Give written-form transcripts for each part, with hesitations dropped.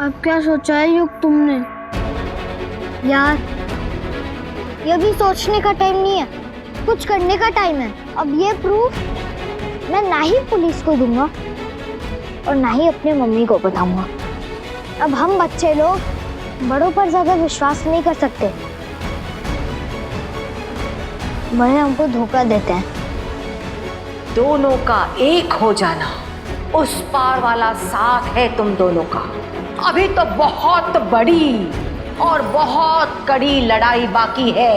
अब क्या सोचा है युग तुमने? यार, ये भी सोचने का टाइम नहीं है, कुछ करने का टाइम है। अब ये प्रूफ मैं ना ही पुलिस को दूंगा और ना ही अपने मम्मी को बताऊंगा। अब हम बच्चे लोग बड़ों पर ज्यादा विश्वास नहीं कर सकते। बड़े हमको धोखा देते हैं। दोनों का एक हो जाना, उस पार वाला साथ है तुम दोनों का। अभी तो बहुत बड़ी और बहुत कड़ी लड़ाई बाकी है,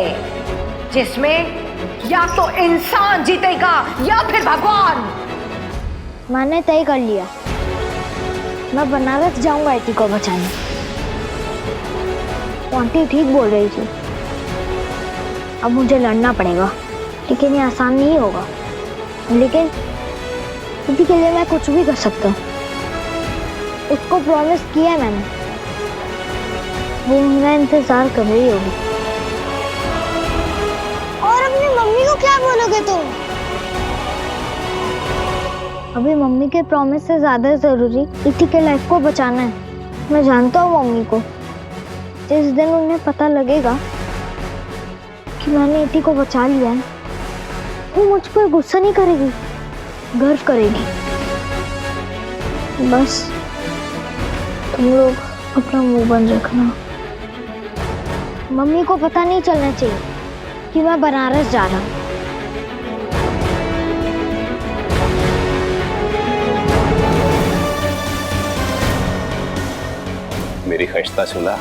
जिसमें या तो इंसान जीतेगा या फिर भगवान। मैंने तय कर लिया, मैं बनारस जाऊंगा इति को बचाने। आंटी ठीक बोल रही थी, अब मुझे लड़ना पड़ेगा, लेकिन ये आसान नहीं होगा। लेकिन इति के लिए मैं कुछ भी कर सकता हूँ। उसको प्रॉमिस किया है मैंने, वो मेरा इंतजार कर रही होगी। और अपनी मम्मी को क्या बोलोगे तुम? अभी मम्मी के प्रॉमिस से ज्यादा जरूरी इति के लाइफ को बचाना है। मैं जानता हूँ मम्मी को, जिस दिन उन्हें पता लगेगा कि मैंने इति को बचा लिया है, वो मुझ पर गुस्सा नहीं करेगी, गर्व करेगी। बस तुम लोग अपना मुंह बंद रखना। मम्मी को पता नहीं चलना चाहिए कि मैं बनारस जा रहा हूँ। मेरी खश्ता सुला,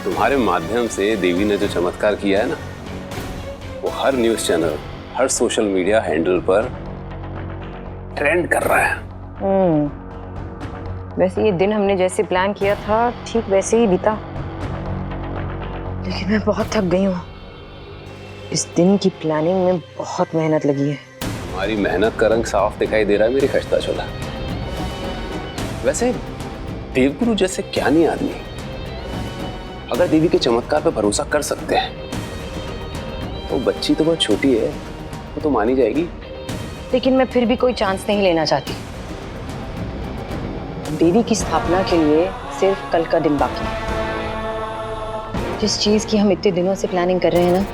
तुम्हारे माध्यम से देवी ने जो चमत्कार किया है ना, वो हर न्यूज़ चैनल, हर सोशल मीडिया हैंडल पर ट्रेंड कर रहा है। वैसे ये दिन हमने जैसे प्लान किया था ठीक वैसे ही बीता, लेकिन मैं बहुत थक गई हूँ। इस दिन की प्लानिंग में बहुत मेहनत लगी है। तुम्हारी मेहनत का रंग साफ दिखाई दे रहा है मेरी खश्ता चोला। वैसे देवगुरु जैसे ज्ञानी आदमी अगर देवी के चमत्कार पर भरोसा कर सकते हैं, तो बच्ची तो बहुत छोटी है, वो तो मानी जाएगी। लेकिन मैं फिर भी कोई चांस नहीं लेना चाहती। देवी की स्थापना के लिए सिर्फ कल का दिन बाकी है। जिस चीज की हम इतने दिनों से प्लानिंग कर रहे हैं ना,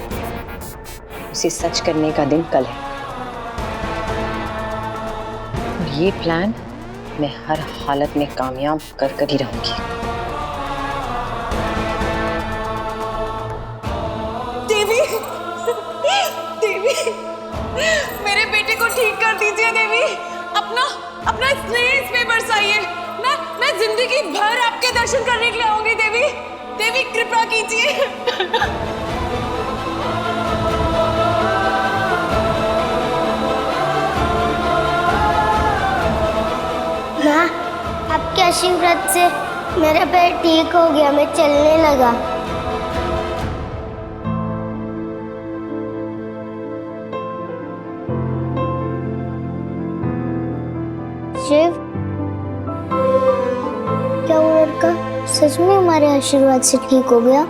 उसे सच करने का दिन कल है। और ये प्लान मैं हर हालत में कामयाब कर ही रहूंगी। देवी, देवी, मेरे बेटे को ठीक कर दीजिए देवी। अपना स्नेह इस पे बरसाइए। मैं जिंदगी भर आपके दर्शन करने के लिए आऊंगी देवी। देवी कृपा कीजिए। माँ, आपके आशीर्वाद से मेरा पैर ठीक हो गया, मैं चलने लगा। शिव, क्या वो लड़का सच में हमारे आशीर्वाद से ठीक हो गया?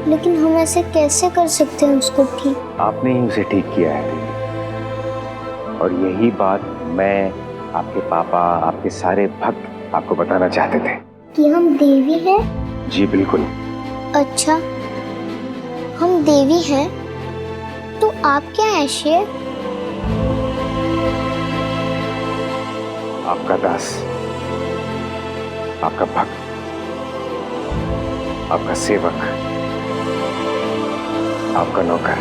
लेकिन हम ऐसे कैसे कर सकते हैं उसको ठीक? आपने ही उसे ठीक किया है देवी। और यही बात मैं, आपके पापा, आपके सारे भक्त आपको बताना चाहते थे। कि हम देवी हैं? जी बिल्कुल। अच्छा, हम देवी हैं, तो आप क्या हैं शिव? आपका दास, आपका भक्त, आपका सेवक, आपका नौकर।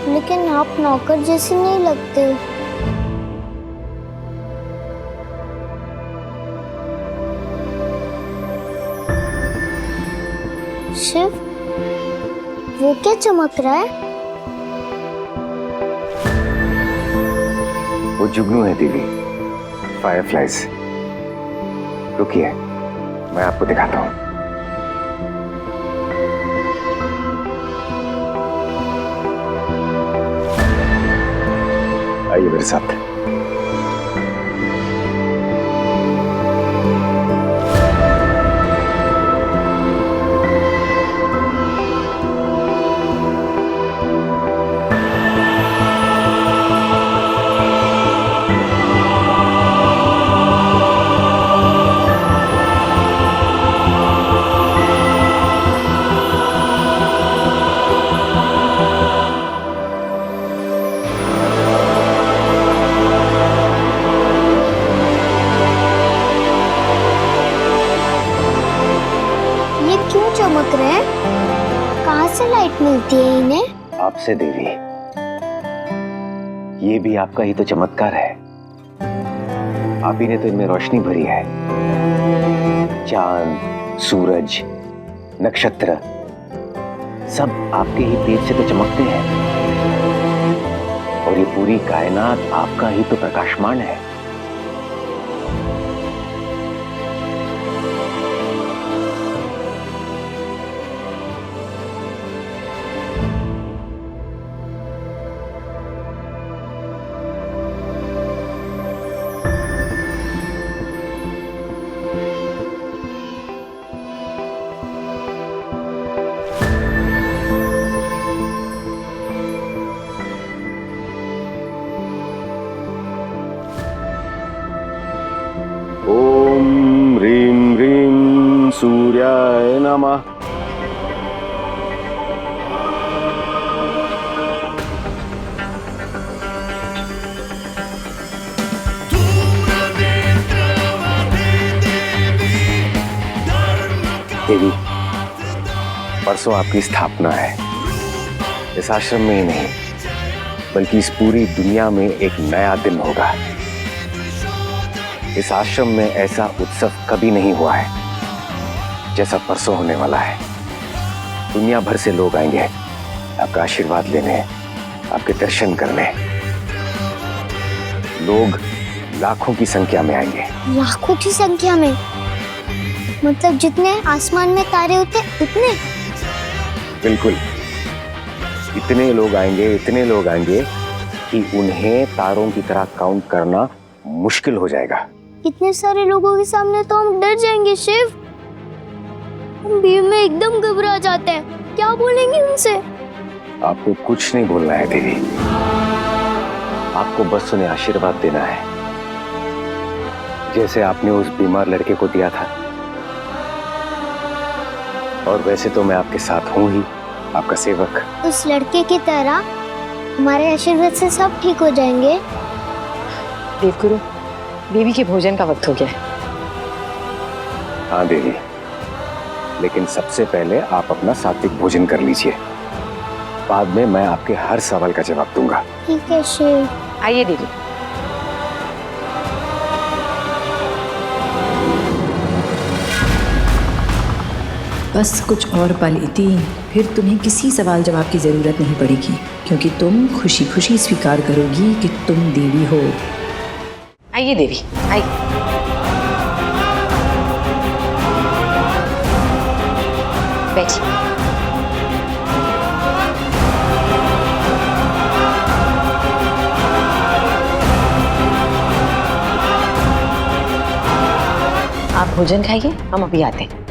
लेकिन आप नौकर जैसे नहीं लगते। शिव, वो क्या चमक रहा है? वो जुगनू है देवी, फायरफ्लाइज। रुकिए, मैं आपको दिखाता हूँ। आइए मेरे साथ। चमक रहे हैं। कहाँ से लाइट मिलती है इन्हें? आपसे देवी, ये भी आपका ही तो चमत्कार है। आप ही ने तो इनमें रोशनी भरी है। चांद, सूरज, नक्षत्र सब आपके ही तेज से तो चमकते हैं, और ये पूरी कायनात आपका ही तो प्रकाशमान है। ओम ह्रीं ह्रीं सूर्याय नमः। देवी, परसों आपकी स्थापना है। इस आश्रम में ही नहीं बल्कि इस पूरी दुनिया में एक नया दिन होगा। इस आश्रम में ऐसा उत्सव कभी नहीं हुआ है जैसा परसों होने वाला है। दुनिया भर से लोग आएंगे आपका आशीर्वाद लेने, आपके दर्शन करने। लोग लाखों की संख्या में आएंगे। लाखों की संख्या में? मतलब जितने आसमान में तारे होते उतने? बिल्कुल, इतने लोग आएंगे कि उन्हें तारों की तरह काउंट करना मुश्किल हो जाएगा। इतने सारे लोगों के सामने तो हम डर जाएंगे शिव। हम भीड़ में एकदम घबरा जाते हैं। क्या बोलेंगे उनसे? आपको कुछ नहीं बोलना है देवी, आपको बस उन्हें आशीर्वाद देना है, जैसे आपने उस बीमार लड़के को दिया था। और वैसे तो मैं आपके साथ हूं ही, आपका सेवक। उस लड़के की तरह हमारे आशीर्वाद से सब ठीक हो जाएंगे। देवगुरु, देवी के भोजन का वक्त हो गया है। हाँ देवी, लेकिन सबसे पहले आप अपना सात्विक भोजन कर लीजिए। बाद में मैं आपके हर सवाल का जवाब दूंगा। ठीक है शिव। आइए देवी। बस कुछ और पल इति, फिर तुम्हें किसी सवाल जवाब की जरूरत नहीं पड़ेगी, क्योंकि तुम खुशी खुशी स्वीकार करोगी कि तुम देवी हो। आइए देवी, आइए। बैठिए। आप भोजन खाइए, हम अभी आते हैं।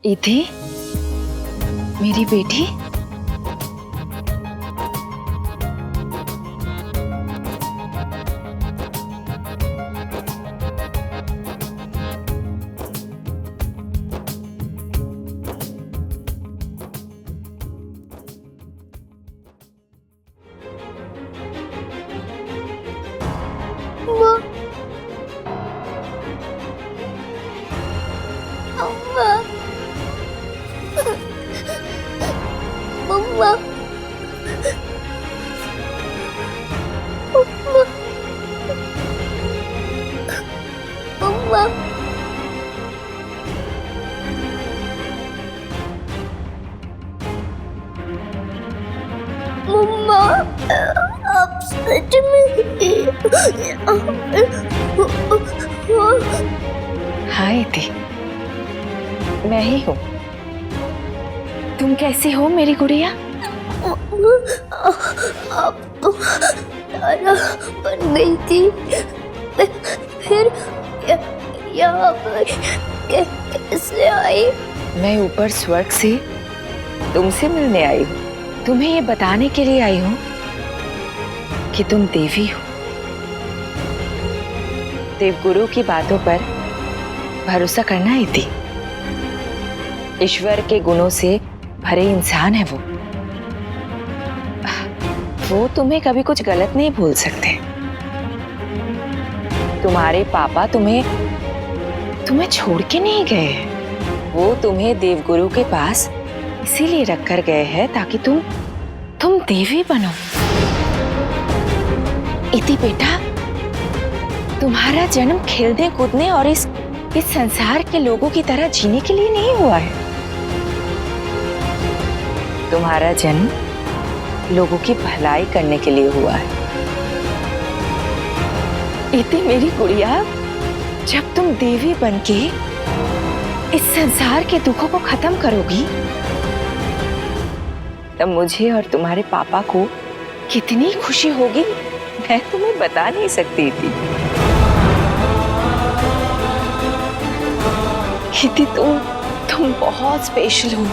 इति, मेरी बेटी, मम्मा, मम्मा, मम्मा, आप सच में? हाँ इति, मैं ही हूँ। तुम कैसी हो मेरी गुड़िया? आप तो तारा बन गई थी। फिर यहाँ पर कैसे आई? मैं ऊपर स्वर्ग से तुमसे मिलने आई हूँ। तुम्हें ये बताने के लिए आई हूँ कि तुम देवी हो। देवगुरु की बातों पर भरोसा करना ही थी। ईश्वर के गुणों से भरे इंसान है वो तुम्हें कभी कुछ गलत नहीं भूल सकते। तुम्हारे पापा तुम्हें छोड़ के नहीं गए हैं। वो तुम्हें देवगुरु के पास इसीलिए रख कर गए हैं ताकि तुम देवी बनो। इति बेटा, तुम्हारा जन्म खेलने कूदने और इस संसार के लोगों की तरह जीने के लिए नहीं हुआ है। तुम्हारा जन्म लोगों की भलाई करने के लिए हुआ है। इति मेरी गुड़िया, जब तुम देवी बनके इस संसार के दुखों को खत्म करोगी तब मुझे और तुम्हारे पापा को कितनी खुशी होगी मैं तुम्हें बता नहीं सकती थी। इति तुम बहुत स्पेशल हो।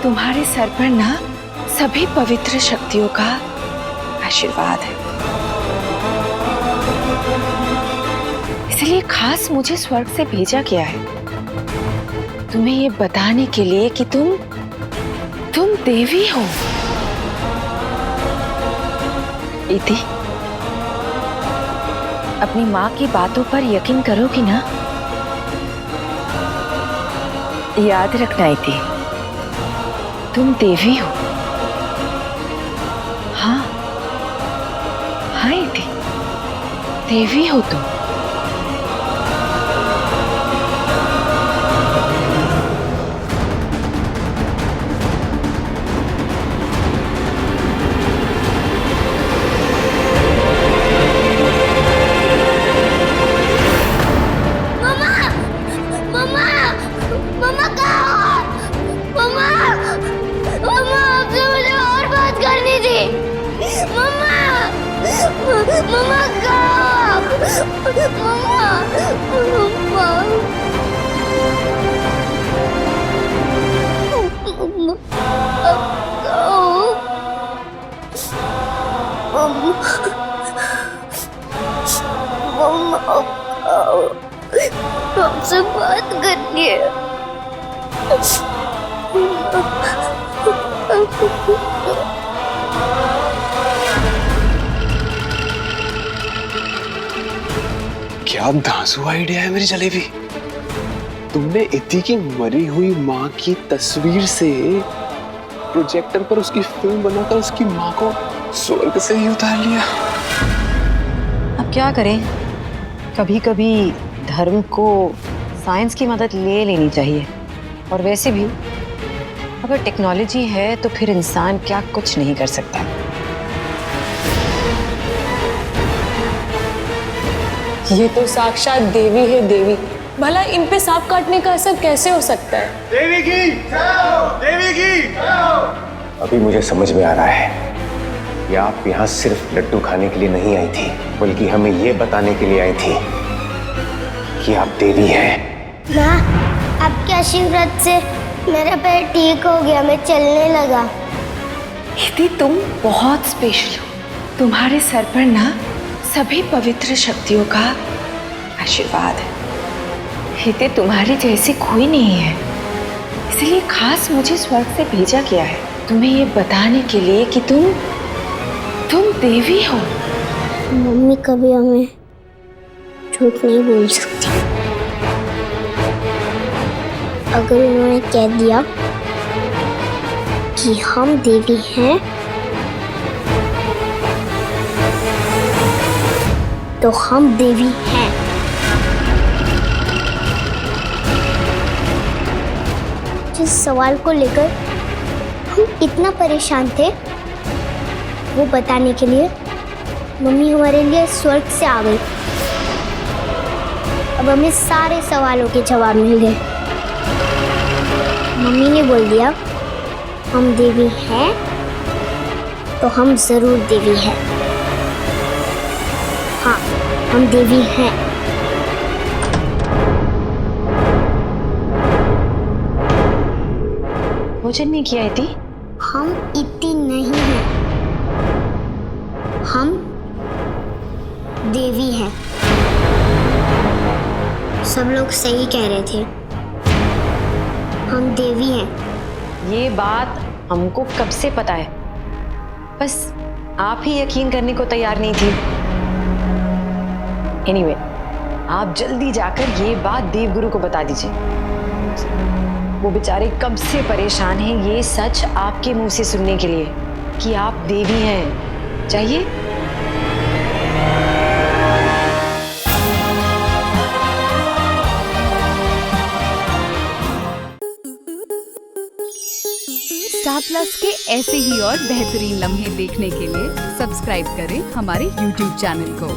तुम्हारे सर पर ना सभी पवित्र शक्तियों का आशीर्वाद है। इसलिए खास मुझे स्वर्ग से भेजा गया है तुम्हें ये बताने के लिए कि तुम देवी हो। इति, अपनी माँ की बातों पर यकीन करोगी ना? याद रखना इति, तुम देवी हो। हाँ हाँ इति, देवी हो तुम। हमसे बात करनी है। क्या धांसू आइडिया है मेरी जलेबी। तुमने इति की मरी हुई माँ की तस्वीर से प्रोजेक्टर पर उसकी फिल्म बनाकर उसकी माँ को स्वर्ग से ही उतार लिया। अब क्या करें, कभी कभी धर्म को साइंस की मदद ले लेनी चाहिए। और वैसे भी अगर टेक्नोलॉजी है तो फिर इंसान क्या कुछ नहीं कर सकता। ये तो साक्षात देवी है देवी। भला इन पे सांप काटने का असर कैसे हो सकता है? देवी की देवी की। अभी मुझे समझ में आ रहा है कि आप यहाँ सिर्फ लड्डू खाने के लिए नहीं आई थी, बल्कि हमें ये बताने के लिए आई थी कि आप देवी हैं। माँ, आपके आशीर्वाद से मेरा पैर ठीक हो गया, मैं चलने लगा। इति, तुम बहुत स्पेशल हो। तुम्हारे सर पर ना सभी पवित्र शक्तियों का आशीर्वाद है। इति, तुम्हारे जैसे कोई नहीं है, इसलिए खास मुझे स्वर्ग से भेजा गया है तुम्हें ये बताने के लिए कि तुम देवी हो। मम्मी कभी हमें झूठ नहीं बोल सकती। अगर उन्होंने कह दिया कि हम देवी हैं तो हम देवी हैं। जिस सवाल को लेकर हम इतना परेशान थे वो बताने के लिए मम्मी हमारे लिए स्वर्ग से आ गई। अब हमें सारे सवालों के जवाब मिल गए। मम्मी ने बोल दिया हम देवी हैं तो हम जरूर देवी हैं। हाँ, हम देवी हैं। भोजन नहीं किया इति? हम इति नहीं हैं, हम देवी हैं। सब लोग सही कह रहे थे, हम देवी हैं। ये बात हमको कब से पता है, बस आप ही यकीन करने को तैयार नहीं थी। एनीवे, आप जल्दी जाकर ये बात देवगुरु को बता दीजिए। वो बेचारे कब से परेशान हैं ये सच आपके मुंह से सुनने के लिए कि आप देवी हैं। चाहिए? स्टार प्लस के ऐसे ही और बेहतरीन लम्हे देखने के लिए सब्सक्राइब करें हमारे YouTube चैनल को।